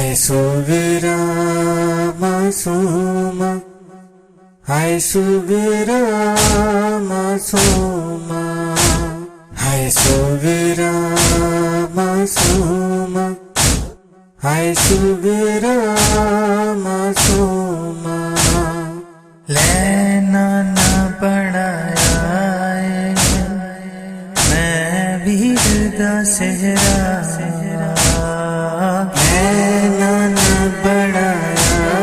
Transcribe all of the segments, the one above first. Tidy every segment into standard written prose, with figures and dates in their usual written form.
हाय सुवेरा मासूमा, हाय सुवेरा मासूमा, हाय सुवेरा मासूमा, हाय सुवेरा मासूमा। लेना ना पड़ाया मैं वीर दा सेहरा, लेना ना पड़ाया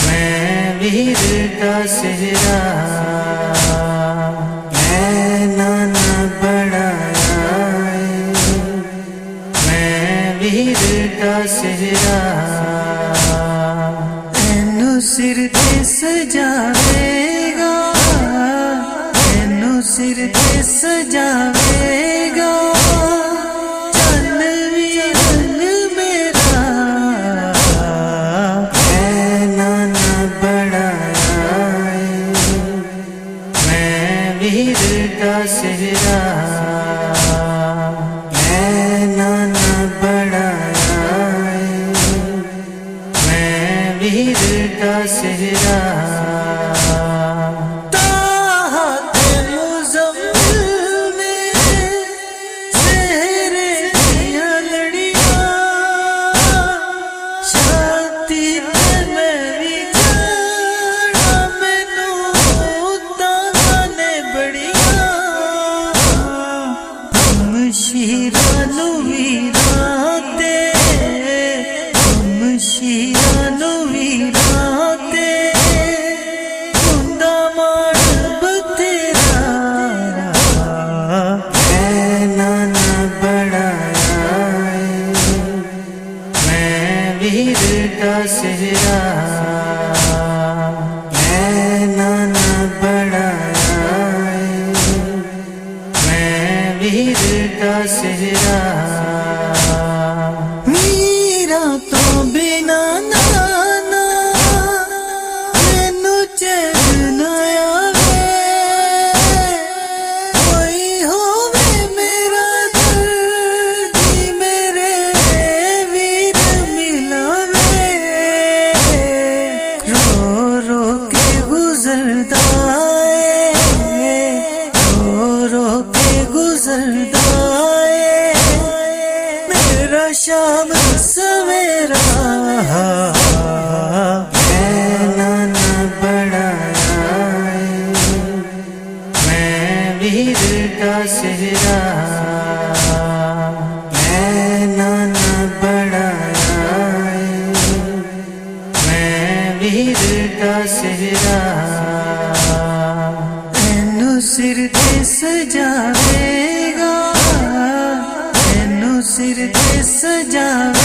मैं वीर दा सेहरा, लेना ना पड़ाया मैं वीर दा सेहरा। एनू सिर ते सजावेगा, एनू सिर ते सजावेगा चल वीर मेरा, लेना ना पड़ाया मैं वीर दा सेहरा, लेना ना पड़ाया मैं वीर दा सेहरा। शीरानू वीराते, शीरानू वीराते कुंदा मार बतेरा, लेना ना पड़ाया मैं वीर दा सेहरा, लेना ना पड़ाया मैं वीर दा सेहरा। मीरा तो बिना नाना मैनू चैन ना आवे, कोई होवे मेरा दर्दी मेरे वीर मिलावे। रो रो के गुजरदा है, रो रो के गुजरदा शाम सवेरा, लेना ना पड़ाया मैं वीर दा सेहरा, लेना ना पड़ाया मैं वीर दा सेहरा। एनू सिर ते सजावेगा, एनू सिर ते सजावेगा